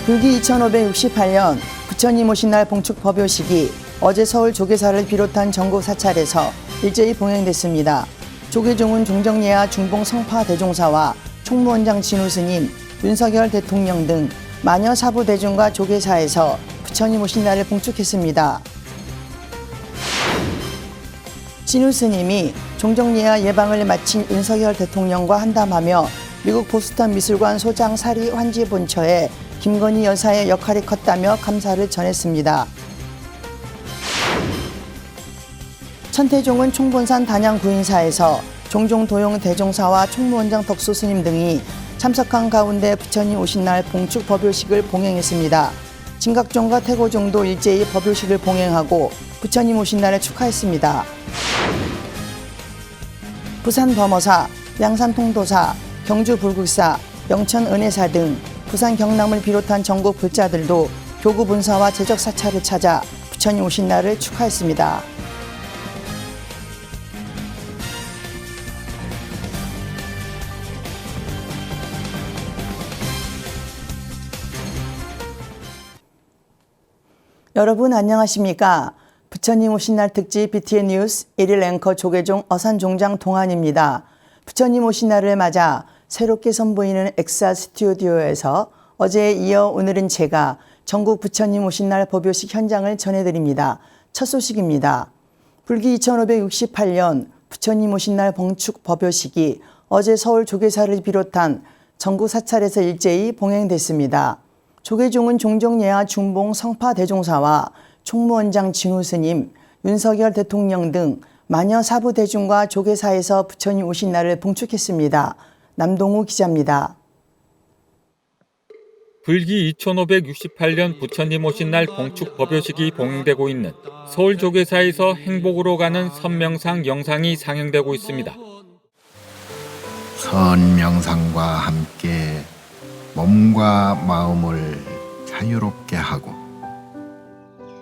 불기 2568년 부처님 오신 날 봉축 법요식이 어제 서울 조계사를 비롯한 전국 사찰에서 일제히 봉행됐습니다. 조계종은 종정예하 중봉 성파 대종사와 총무원장 진우 스님, 윤석열 대통령 등 마녀 사부 대중과 조계사에서 부처님 오신 날을 봉축했습니다. 진우 스님이 종정예하 예방을 마친 윤석열 대통령과 한담하며 미국 보스턴 미술관 소장 사리 환지 본처에 김건희 여사의 역할이 컸다며 감사를 전했습니다. 천태종은 총본산 단양 구인사에서 종종 도용 대종사와 총무원장 덕수 스님 등이 참석한 가운데 부처님 오신 날 봉축 법요식을 봉행했습니다. 진각종과 태고종도 일제히 법요식을 봉행하고 부처님 오신 날을 축하했습니다. 부산 범어사, 양산 통도사, 경주 불국사, 영천 은혜사 등 부산 경남을 비롯한 전국 불자들도 교구 본사와 제적 사찰을 찾아 부처님 오신 날을 축하했습니다. 여러분 안녕하십니까? 부처님 오신 날 특집 BTN 뉴스 1일 앵커 조계종 어산종장 동안입니다. 부처님 오신 날을 맞아 새롭게 선보이는 엑사 스튜디오에서 어제에 이어 오늘은 제가 전국 부처님 오신 날 법요식 현장을 전해드립니다. 첫 소식입니다. 불기 2568년 부처님 오신 날 봉축 법요식이 어제 서울 조계사를 비롯한 전국 사찰에서 일제히 봉행됐습니다. 조계종은 종정예하 중봉 성파 대종사와 총무원장 진우 스님, 윤석열 대통령 등 마녀 사부 대중과 조계사에서 부처님 오신 날을 봉축했습니다. 남동우 기자입니다. 불기 2568년 부처님 오신 날 봉축 법요식이 봉행되고 있는 서울 조계사에서 행복으로 가는 선명상 영상이 상영되고 있습니다. 선명상과 함께 몸과 마음을 자유롭게 하고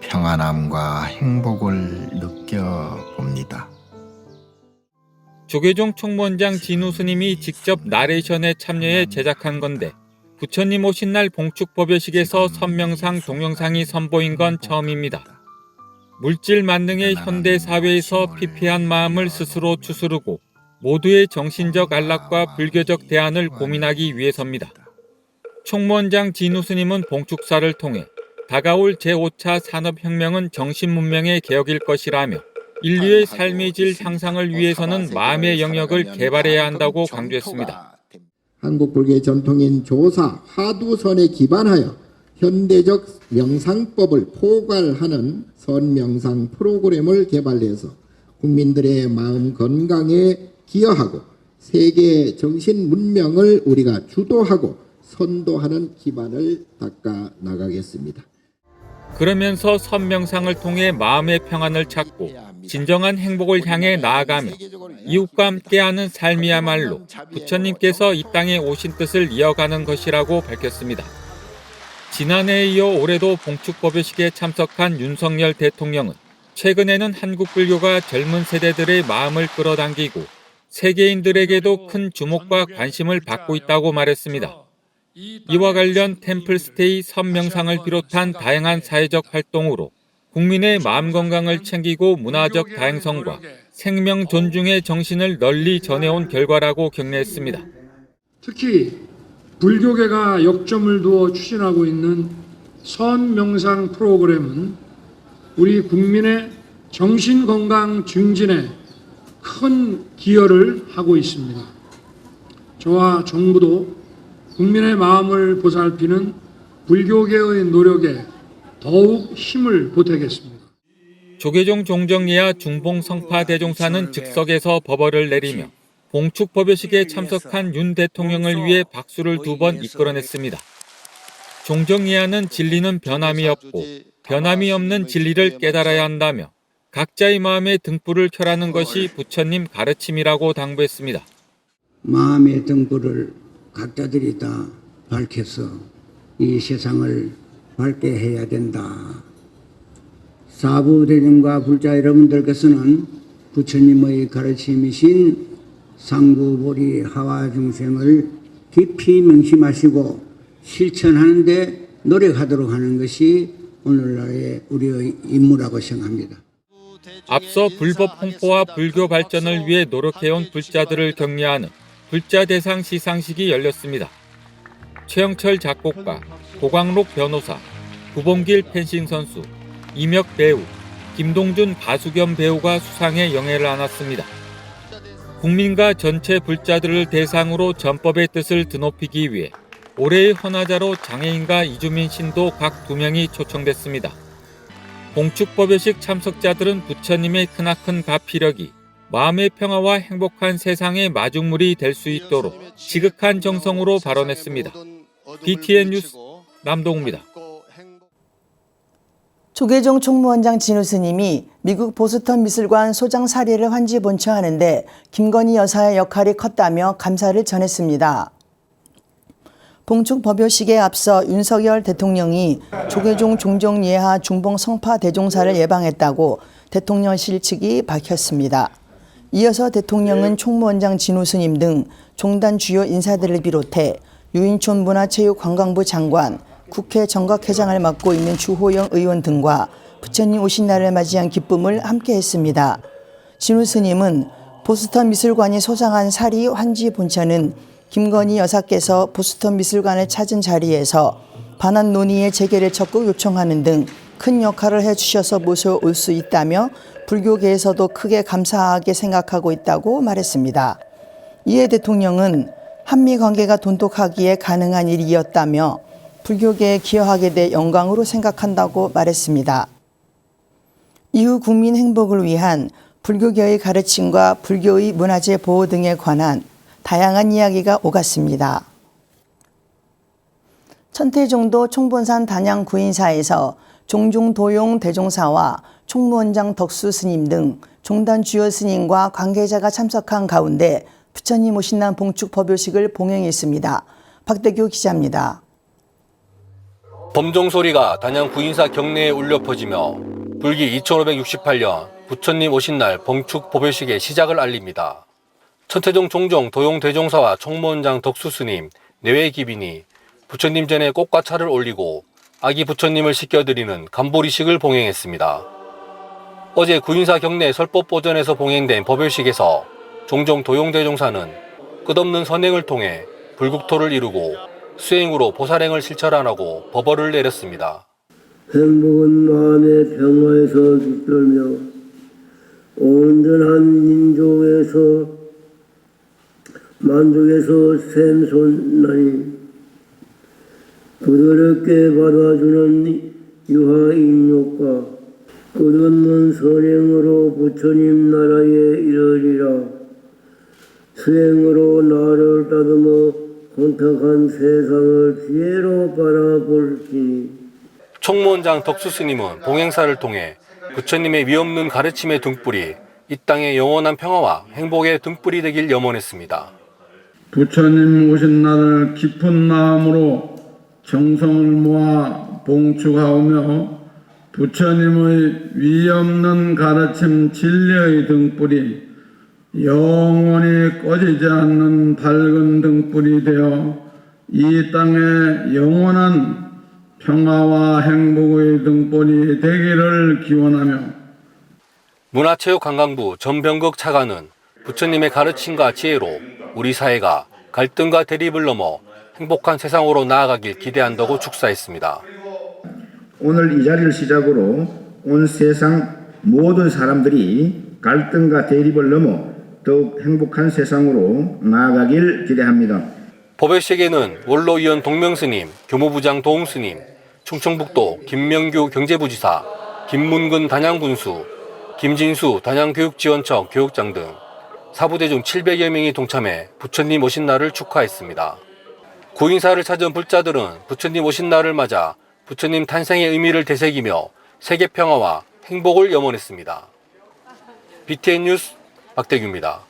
평안함과 행복을 느껴봅니다. 조계종 총무원장 진우 스님이 직접 나레이션에 참여해 제작한 건데 부처님 오신 날 봉축 법요식에서 선명상 동영상이 선보인 건 처음입니다. 물질 만능의 현대 사회에서 피폐한 마음을 스스로 추스르고 모두의 정신적 안락과 불교적 대안을 고민하기 위해서입니다. 총무원장 진우 스님은 봉축사를 통해 다가올 제5차 산업혁명은 정신문명의 개혁일 것이라며 인류의 삶의 질 향상을 위해서는 마음의 영역을 개발해야 한다고 강조했습니다. 한국 불교의 전통인 조사, 화두선에 기반하여 현대적 명상법을 포괄하는 선명상 프로그램을 개발해서 국민들의 마음 건강에 기여하고 세계 정신 문명을 우리가 주도하고 선도하는 기반을 닦아 나가겠습니다. 그러면서 선명상을 통해 마음의 평안을 찾고 진정한 행복을 향해 나아가며 이웃과 함께하는 삶이야말로 부처님께서 이 땅에 오신 뜻을 이어가는 것이라고 밝혔습니다. 지난해에 이어 올해도 봉축 법요식에 참석한 윤석열 대통령은 최근에는 한국 불교가 젊은 세대들의 마음을 끌어당기고 세계인들에게도 큰 주목과 관심을 받고 있다고 말했습니다. 이와 관련 템플스테이 선명상을 비롯한 다양한 사회적 활동으로 국민의 마음 건강을 챙기고 문화적 다양성과 생명 존중의 정신을 널리 전해온 결과라고 격려했습니다. 특히 불교계가 역점을 두어 추진하고 있는 선명상 프로그램은 우리 국민의 정신건강 증진에 큰 기여를 하고 있습니다. 저와 정부도 국민의 마음을 보살피는 불교계의 노력에 더욱 힘을 보태겠습니다. 조계종 종정예하 중봉 성파 대종사는 즉석에서 법어를 내리며 봉축 법요식에 참석한 윤 대통령을 위해 박수를 2번 이끌어냈습니다. 종정예하는 진리는 변함이 없고 변함이 없는 진리를 깨달아야 한다며 각자의 마음에 등불을 켜라는 것이 부처님 가르침이라고 당부했습니다. 마음의 등불을 각자들이 다 밝혀서 이 세상을 밝게 해야 된다. 사부대중과 불자 여러분들께서는 부처님의 가르침이신 상구보리 하와 중생을 깊이 명심하시고 실천하는 데 노력하도록 하는 것이 오늘날의 우리의 임무라고 생각합니다. 앞서 불법 홍보와 불교 발전을 위해 노력해온 불자들을 격려하는 불자 대상 시상식이 열렸습니다. 최영철 작곡가, 고광록 변호사, 구봉길 펜싱 선수, 이혁 배우, 김동준 가수 겸 배우가 수상의 영예를 안았습니다. 국민과 전체 불자들을 대상으로 전법의 뜻을 드높이기 위해 올해의 헌화자로 장애인과 이주민 신도 각 2명이 초청됐습니다. 봉축법요식 참석자들은 부처님의 크나큰 가피력이 마음의 평화와 행복한 세상의 마중물이 될 수 있도록 지극한 정성으로 발언했습니다. BTN 뉴스 남동우입니다. 조계종 총무원장 진우 스님이 미국 보스턴 미술관 소장 사례를 환지 본처하는데 김건희 여사의 역할이 컸다며 감사를 전했습니다. 봉축 법요식에 앞서 윤석열 대통령이 조계종 종종 예하 중봉 성파 대종사를 예방했다고 대통령실 측이 밝혔습니다. 이어서 대통령은 총무원장 진우 스님 등 종단 주요 인사들을 비롯해 유인촌 문화체육관광부 장관, 국회 정각회장을 맡고 있는 주호영 의원 등과 부처님 오신 날을 맞이한 기쁨을 함께했습니다. 진우 스님은 보스턴 미술관이 소장한 사리 환지 본처는 김건희 여사께서 보스턴 미술관을 찾은 자리에서 반환 논의의 재개를 적극 요청하는 등 큰 역할을 해주셔서 모셔올 수 있다며 불교계에서도 크게 감사하게 생각하고 있다고 말했습니다. 이에 대통령은 한미 관계가 돈독하기에 가능한 일이었다며 불교계에 기여하게 돼 영광으로 생각한다고 말했습니다. 이후 국민 행복을 위한 불교계의 가르침과 불교의 문화재 보호 등에 관한 다양한 이야기가 오갔습니다. 천태종도 총본산 단양 구인사에서 종종 도용 대종사와 총무원장 덕수 스님 등 종단 주요 스님과 관계자가 참석한 가운데 부처님 오신 날 봉축 법요식을 봉행했습니다. 박대규 기자입니다. 범종 소리가 단양 구인사 경내에 울려 퍼지며 불기 2568년 부처님 오신 날 봉축 법요식의 시작을 알립니다. 천태종 종종 도용 대종사와 총무원장 덕수 스님, 내외 기빈이 부처님 전에 꽃과 차를 올리고 아기 부처님을 씻겨드리는 간보리식을 봉행했습니다. 어제 구인사 경내 설법보전에서 봉행된 법요식에서 종종 도용 대종사는 끝없는 선행을 통해 불국토를 이루고 수행으로 보살행을 실천하라고 법어를 내렸습니다. 행복은 마음의 평화에서 깃들며 온전한 민족에서 만족에서 샘솟나니 부드럽게 받아주는 유하인욕과 끝없는 선행으로 부처님 나라에 이르리라. 수행으로 나를 다듬어 혼탁한 세상을 지혜로 바라볼지니. 총무원장 덕수 스님은 봉행사를 통해 부처님의 위없는 가르침의 등불이 이 땅의 영원한 평화와 행복의 등불이 되길 염원했습니다. 부처님 오신 날을 깊은 마음으로 정성을 모아 봉축하오며 부처님의 위없는 가르침 진리의 등불이 영원히 꺼지지 않는 밝은 등불이 되어 이 땅에 영원한 평화와 행복의 등불이 되기를 기원하며 문화체육관광부 전병극 차관은 부처님의 가르침과 지혜로 우리 사회가 갈등과 대립을 넘어 행복한 세상으로 나아가길 기대한다고 축사했습니다. 오늘 이 자리를 시작으로 온 세상 모든 사람들이 갈등과 대립을 넘어 더욱 행복한 세상으로 나아가길 기대합니다. 법요식에는 원로위원 동명스님, 교무부장 도웅스님, 충청북도 김명규 경제부지사, 김문근 단양군수, 김진수 단양교육지원청 교육장 등 사부대중 700여 명이 동참해 부처님 오신 날을 축하했습니다. 구인사를 찾은 불자들은 부처님 오신 날을 맞아 부처님 탄생의 의미를 되새기며 세계 평화와 행복을 염원했습니다. BTN 뉴스 박대규입니다.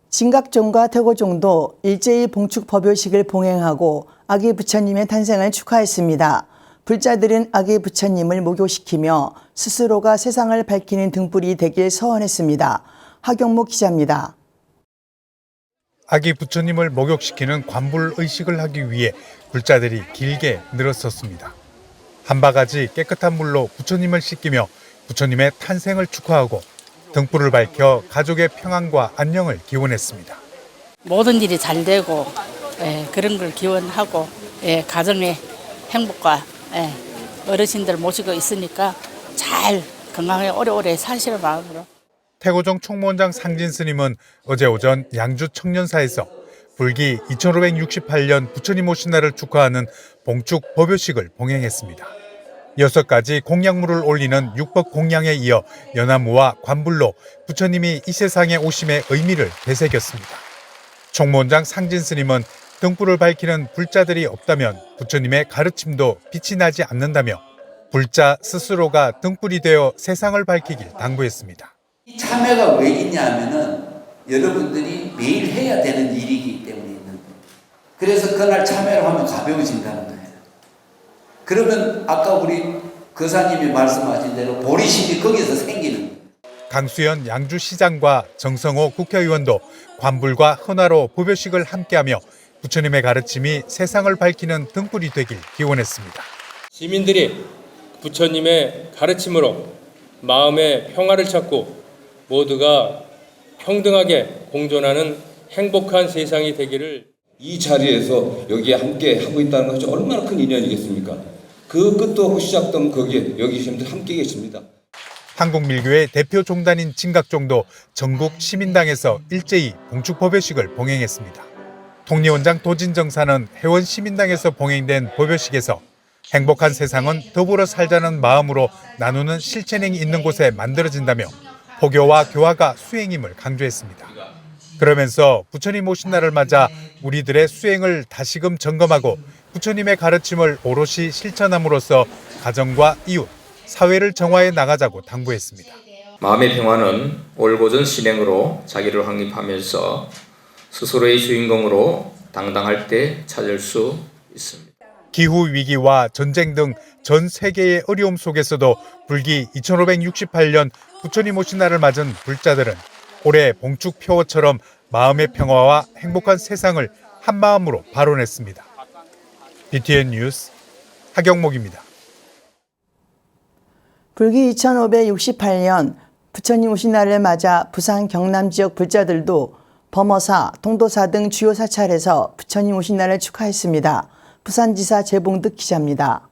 진각종과 태고종도 일제히 봉축 법요식을 봉행하고 아기 부처님의 탄생을 축하했습니다. 불자들은 아기 부처님을 목욕시키며 스스로가 세상을 밝히는 등불이 되길 서원했습니다. 하경목 기자입니다. 아기 부처님을 목욕시키는 관불의식을 하기 위해 불자들이 길게 늘었었습니다. 한 바가지 깨끗한 물로 부처님을 씻기며 부처님의 탄생을 축하하고 등불을 밝혀 가족의 평안과 안녕을 기원했습니다. 모든 일이 잘 되고 그런 걸 기원하고 가정의 행복과 어르신들 모시고 있으니까 잘 건강하게 오래오래 사시는 마음으로. 태고종 총무원장 상진 스님은 어제 오전 양주 청년사에서 불기 2568년 부처님 오신 날을 축하하는 봉축 법요식을 봉행했습니다. 6가지 공양물을 올리는 육법 공양에 이어 연화무와 관불로 부처님이 이 세상에 오심의 의미를 되새겼습니다. 총무원장 상진 스님은 등불을 밝히는 불자들이 없다면 부처님의 가르침도 빛이 나지 않는다며 불자 스스로가 등불이 되어 세상을 밝히길 당부했습니다. 이 참회가 왜 있냐 하면은 여러분들이 매일 해야 되는 일이기 때문에 있는 거예요. 그래서 그날 참회를 하면 가벼워진다는 거예요. 그러면 아까 우리 거사님이 말씀하신 대로 보리심이 거기서 생기는 거예요. 강수현 양주시장과 정성호 국회의원도 관불과 헌화로 법요식을 함께하며 부처님의 가르침이 세상을 밝히는 등불이 되길 기원했습니다. 시민들이 부처님의 가르침으로 마음의 평화를 찾고 모두가 평등하게 공존하는 행복한 세상이 되기를. 이 자리에서 여기에 함께 하고 있다는 것이 얼마나 큰 인연이겠습니까? 그 끝도 없고 시작된 거기에 여기 시민들 함께 계십니다. 한국밀교의 대표 종단인 진각종도 전국 시민당에서 일제히 봉축 법요식을 봉행했습니다. 통리원장 도진정사는 회원 시민당에서 봉행된 법요식에서 행복한 세상은 더불어 살자는 마음으로 나누는 실천행이 있는 곳에 만들어진다며 포교와 교화가 수행임을 강조했습니다. 그러면서 부처님 오신 날을 맞아 우리들의 수행을 다시금 점검하고 부처님의 가르침을 오롯이 실천함으로써 가정과 이웃, 사회를 정화해 나가자고 당부했습니다. 마음의 평화는 올곧은 신행으로 자기를 확립하면서 스스로의 주인공으로 당당할 때 찾을 수 있습니다. 기후위기와 전쟁 등 전 세계의 어려움 속에서도 불기 2568년 부처님 오신 날을 맞은 불자들은 올해 봉축 표어처럼 마음의 평화와 행복한 세상을 한마음으로 발언했습니다. BTN 뉴스 하경목입니다. 불기 2568년 부처님 오신 날을 맞아 부산 경남 지역 불자들도 범어사, 통도사 등 주요 사찰에서 부처님 오신 날을 축하했습니다. 부산지사 재봉득 기자입니다.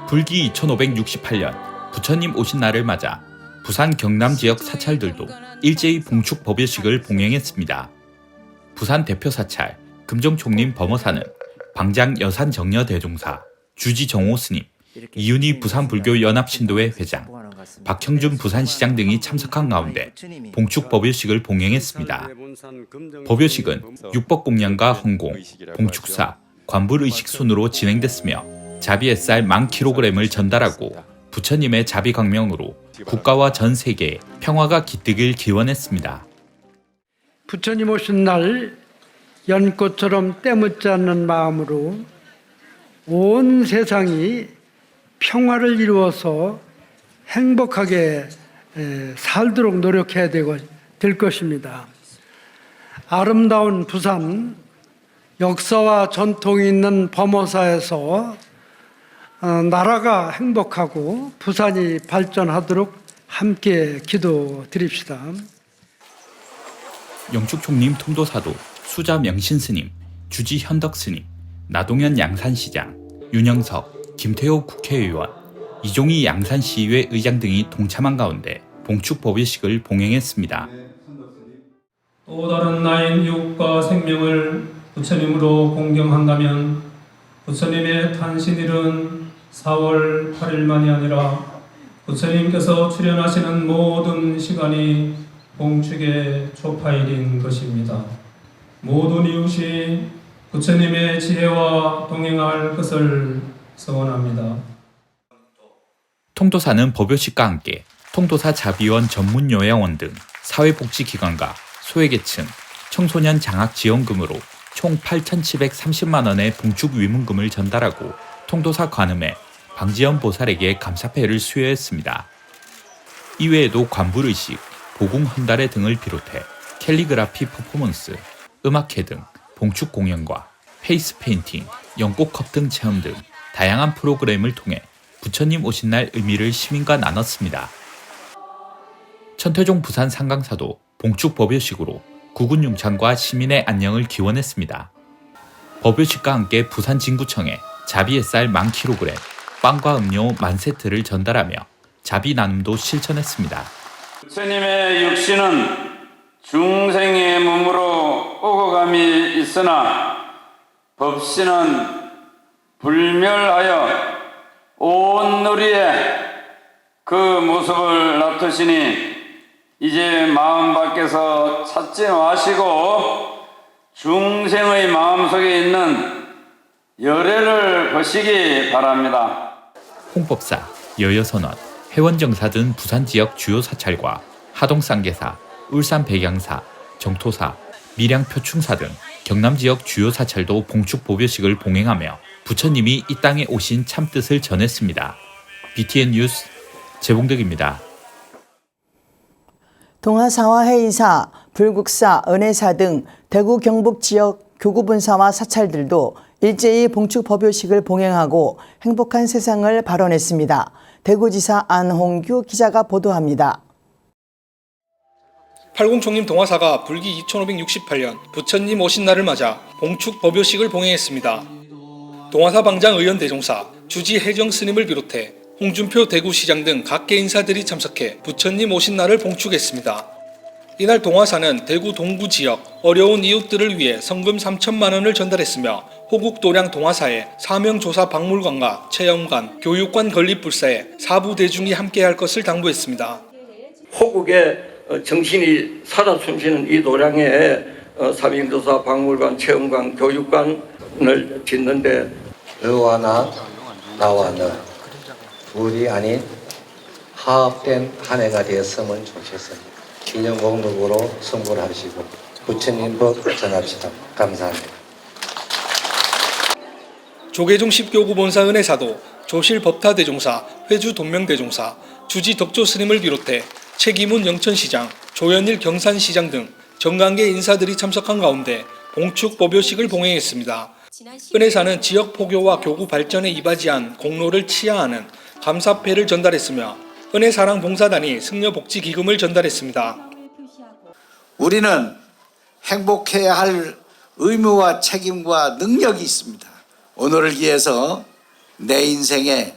불기 2568년 부처님 오신 날을 맞아 부산 경남 지역 사찰들도 일제히 봉축 법요식을 봉행했습니다. 부산 대표 사찰 금정총림 범어사는 방장 여산정려대종사, 주지정호 스님, 이윤희 부산불교연합신도회 회장, 박형준 부산시장 등이 참석한 가운데 봉축 법요식을 봉행했습니다. 법요식은 육법공양과 헌공, 봉축사, 관불의식 순으로 진행됐으며 자비햇살 10,000kg을 전달하고 부처님의 자비광명으로 국가와 전 세계에 평화가 깃들길 기원했습니다. 부처님 오신 날 연꽃처럼 때묻지 않는 마음으로 온 세상이 평화를 이루어서 행복하게 살도록 노력해야 될 것입니다. 아름다운 부산, 역사와 전통이 있는 범어사에서 나라가 행복하고 부산이 발전하도록 함께 기도드립시다. 영축총림 통도사도 수자 명신스님, 주지 현덕스님, 나동현 양산시장, 윤영석, 김태호 국회의원, 이종희 양산시의회 의장 등이 동참한 가운데 봉축 법요식을 봉행했습니다. 또 다른 나인 이웃과 생명을 부처님으로 공경한다면 부처님의 탄신일은 4월 8일만이 아니라 부처님께서 출현하시는 모든 시간이 봉축의 초파일인 것입니다. 모든 이웃이 부처님의 지혜와 동행할 것을 소원합니다. 통도사는 법요식과 함께 통도사 자비원 전문요양원 등 사회복지기관과 소외계층, 청소년 장학지원금으로 총 8,730만 원의 봉축 위문금을 전달하고 통도사 관음에 방지연 보살에게 감사패를 수여했습니다. 이외에도 관불의식, 보궁헌달회 등을 비롯해 캘리그라피 퍼포먼스, 음악회 등 봉축 공연과 페이스 페인팅, 연꽃컵 등 체험 등 다양한 프로그램을 통해 부처님 오신 날 의미를 시민과 나눴습니다. 천태종 부산 상강사도 봉축 법요식으로 구군 융창과 시민의 안녕을 기원했습니다. 법요식과 함께 부산 진구청에 자비 햇살 10,000kg, 빵과 음료 10,000세트를 전달하며 자비 나눔도 실천했습니다. 부처님의 육신은 중생의 몸으로 오고 감이 있으나 법신은 불멸하여 온 누리에 그 모습을 나타시니 이제 마음 밖에서 찾지 마시고 중생의 마음속에 있는 열애를 보시기 바랍니다. 홍법사, 여여선원, 회원정사 등 부산 지역 주요 사찰과 하동쌍계사, 울산 백양사, 정토사, 밀양 표충사 등 경남 지역 주요 사찰도 봉축 법요식을 봉행하며 부처님이 이 땅에 오신 참뜻을 전했습니다. BTN 뉴스 재봉덕입니다. 동아사와 해인사, 불국사, 은혜사 등 대구 경북 지역 교구분사와 사찰들도 일제히 봉축 법요식을 봉행하고 행복한 세상을 발언했습니다. 대구지사 안홍규 기자가 보도합니다. 팔공총림 동아사가 불기 2568년 부처님 오신 날을 맞아 봉축 법요식을 봉행했습니다. 동아사 방장 의원대종사, 주지 해정 스님을 비롯해 홍준표 대구시장 등 각계 인사들이 참석해 부처님 오신 날을 봉축했습니다. 이날 동아사는 대구 동구 지역 어려운 이웃들을 위해 성금 3천만 원을 전달했으며 호국도량 동아사에 사명조사 박물관과 체험관, 교육관 건립불사에 사부 대중이 함께할 것을 당부했습니다. 호국의 정신이 살아 숨쉬는 이 도량에 사명조사 박물관, 체험관, 교육관을 짓는데 너와 나와 너 둘이 아닌 화합된 한 해가 되었으면 좋겠습니다. 기념 목록으로 승부를 하시고 부처님 법 전합시다. 감사합니다. 조계종 10교구 본사 은혜사도 조실 법타대종사, 회주 돈명대종사, 주지 덕조 스님을 비롯해 최기문 영천시장, 조현일 경산시장 등 정관계 인사들이 참석한 가운데 봉축 법요식을 봉행했습니다. 은혜사는 지역 포교와 교구 발전에 이바지한 공로를 치하하는 감사패를 전달했으며 은혜사랑 봉사단이 승려복지기금을 전달했습니다. 우리는 행복해야 할 의무와 책임과 능력이 있습니다. 오늘을 위해서 내 인생에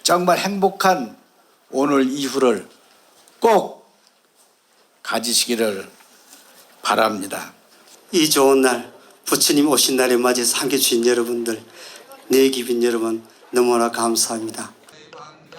정말 행복한 오늘 이후를 꼭 가지시기를 바랍니다. 이 좋은 날, 부처님 오신 날에 맞이해서 함께 주신 여러분들, 내기빈 여러분 너무나 감사합니다.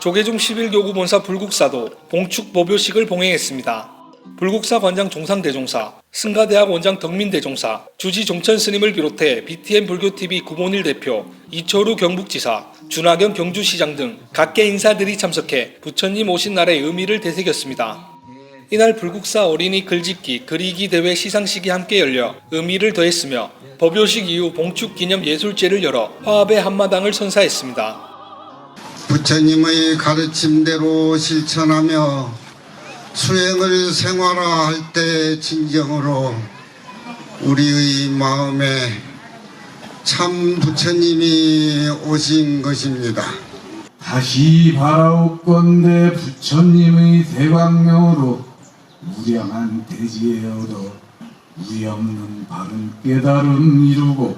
조계종 11교구 본사 불국사도 봉축 법요식을 봉행했습니다. 불국사 관장 종상대종사, 승가대학 원장 덕민대종사, 주지 종천 스님을 비롯해 BTN 불교TV 구본일 대표, 이철우 경북지사, 준하경 경주시장 등 각계 인사들이 참석해 부처님 오신 날의 의미를 되새겼습니다. 이날 불국사 어린이 글짓기, 그리기 대회 시상식이 함께 열려 의미를 더했으며 법요식 이후 봉축 기념 예술제를 열어 화합의 한마당을 선사했습니다. 부처님의 가르침대로 실천하며 수행을 생활화할 때 진정으로 우리의 마음에 참 부처님이 오신 것입니다. 다시 바라옵건대 부처님의 대광명으로 무량한 대지에 얻어 무없는 바른 깨달음 이루고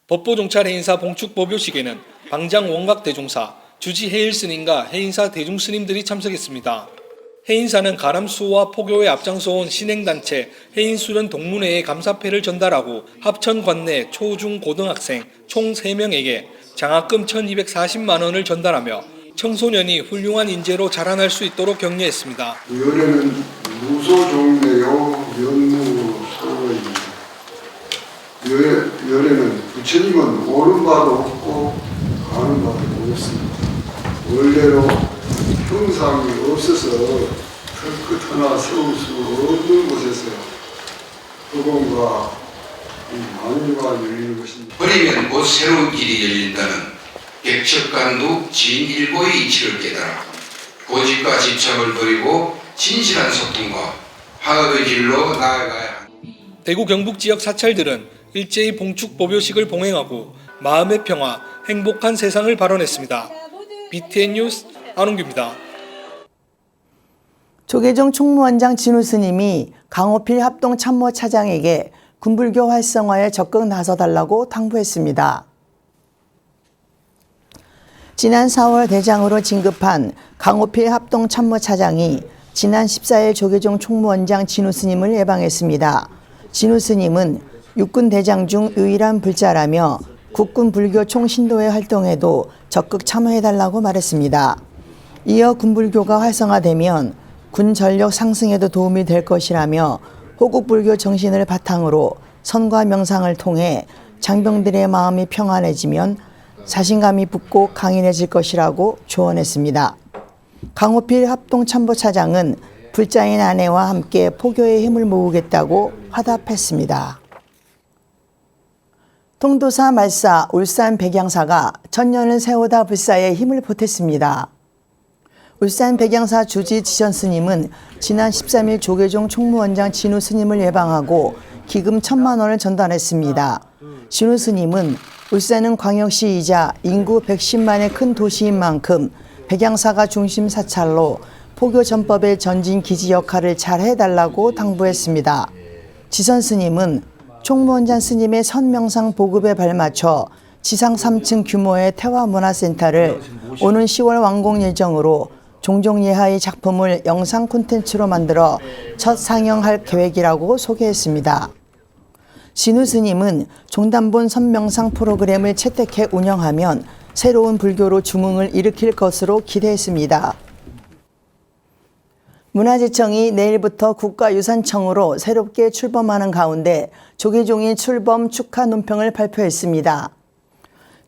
법보종찰 해인사 봉축 법요식에는 방장 원각대종사, 주지 해일스님과 해인사 대중스님들이 참석했습니다. 해인사는 가람수호와 포교에 앞장서온 신행단체 해인수련 동문회에 감사패를 전달하고 합천 관내 초, 중, 고등학생 총 3명에게 장학금 1,240만 원을 전달하며 청소년이 훌륭한 인재로 자라날 수 있도록 격려했습니다. 열애는 무소종래요 연무소입니다. 열애는 부처님은 옳은 바도 없고 가는 바도 없습니다. 원래로 형상이 없어서 털끝 하나 세울 수 없는 곳에서 흑원과 만유가 열리는 것입니다. 버리면 곧 새로운 길이 열린다는 백척간두 진일보의 이치를 깨달아 고집과 집착을 버리고 진실한 소통과 화합의 길로 나아가야 합니다. 대구 경북 지역 사찰들은 일제히 봉축 보묘식을 봉행하고 마음의 평화, 행복한 세상을 발언했습니다. BTN 뉴스 안홍규입니다. 조계종 총무원장 진우 스님이 강호필 합동참모차장에게 군불교 활성화에 적극 나서달라고 당부했습니다. 지난 4월 대장으로 진급한 강호필 합동참모차장이 지난 14일 조계종 총무원장 진우 스님을 예방했습니다. 진우 스님은 육군 대장 중 유일한 불자라며 국군 불교 총신도회 활동에도 적극 참여해달라고 말했습니다. 이어 군불교가 활성화되면 군 전력 상승에도 도움이 될 것이라며 호국불교 정신을 바탕으로 선과 명상을 통해 장병들의 마음이 평안해지면 자신감이 붙고 강인해질 것이라고 조언했습니다. 강호필 합동참모차장은 불자인 아내와 함께 포교의 힘을 모으겠다고 화답했습니다. 통도사 말사 울산 백양사가 천년을 세우다 불사에 힘을 보탰습니다. 울산 백양사 주지 지선 스님은 지난 13일 조계종 총무원장 진우 스님을 예방하고 기금 1,000만 원을 전달했습니다. 진우 스님은 울산은 광역시이자 인구 110만의 큰 도시인 만큼 백양사가 중심 사찰로 포교 전법의 전진 기지 역할을 잘 해달라고 당부했습니다. 지선 스님은 총무원장 스님의 선명상 보급에 발맞춰 지상 3층 규모의 태화문화센터를 오는 10월 완공 예정으로 종종 예하의 작품을 영상 콘텐츠로 만들어 첫 상영할 계획이라고 소개했습니다. 진우 스님은 종단본 선명상 프로그램을 채택해 운영하면 새로운 불교로 중흥을 일으킬 것으로 기대했습니다. 문화재청이 내일부터 국가유산청으로 새롭게 출범하는 가운데 조계종이 출범 축하 논평을 발표했습니다.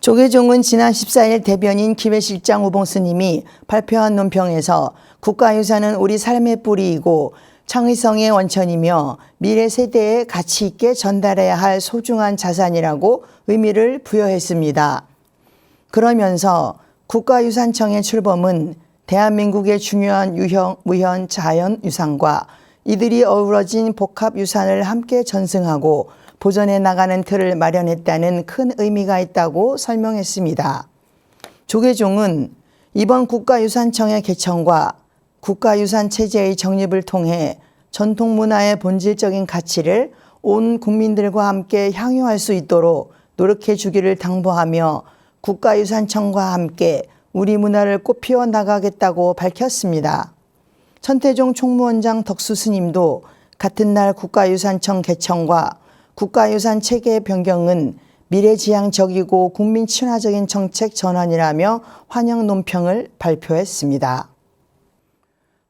조계종은 지난 14일 대변인 기회실장 우봉 스님이 발표한 논평에서 국가유산은 우리 삶의 뿌리이고 창의성의 원천이며 미래 세대에 가치 있게 전달해야 할 소중한 자산이라고 의미를 부여했습니다. 그러면서 국가유산청의 출범은 대한민국의 중요한 유형, 무형, 자연유산과 이들이 어우러진 복합유산을 함께 전승하고 보존해 나가는 틀을 마련했다는 큰 의미가 있다고 설명했습니다. 조계종은 이번 국가유산청의 개청과 국가유산체제의 정립을 통해 전통문화의 본질적인 가치를 온 국민들과 함께 향유할 수 있도록 노력해 주기를 당부하며 국가유산청과 함께 우리 문화를 꽃피워 나가겠다고 밝혔습니다. 천태종 총무원장 덕수 스님도 같은 날 국가유산청 개청과 국가유산 체계 변경은 미래지향적이고 국민 친화적인 정책 전환이라며 환영 논평을 발표했습니다.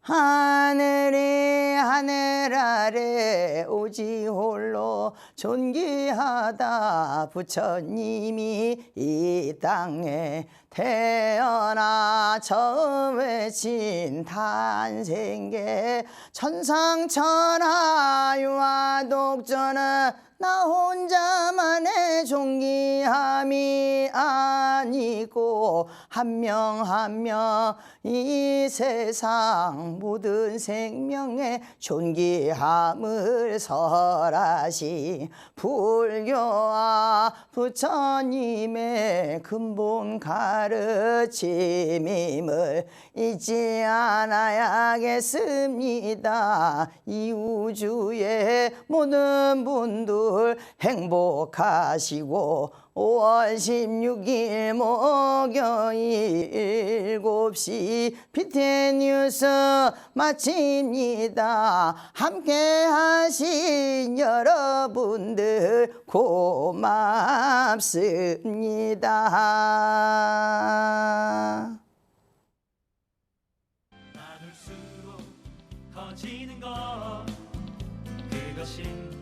하늘이 하늘 아래 오지 홀로 존귀하다 부처님이 이 땅에 태어나 처음 외친 탄생계 천상천하 유화독전은 나 혼자만의 존귀함이 아니고 한 명 한 명 이 세상 모든 생명의 존귀함을 설하신 불교와 부처님의 근본 가르침임을 잊지 않아야겠습니다. 이 우주의 모든 분들 행복하시고 5월 16일 목요일 7시 BTN 뉴스 마칩니다. 함께 하신 여러분들 고맙습니다. 나눌수록 커지는 것 그것인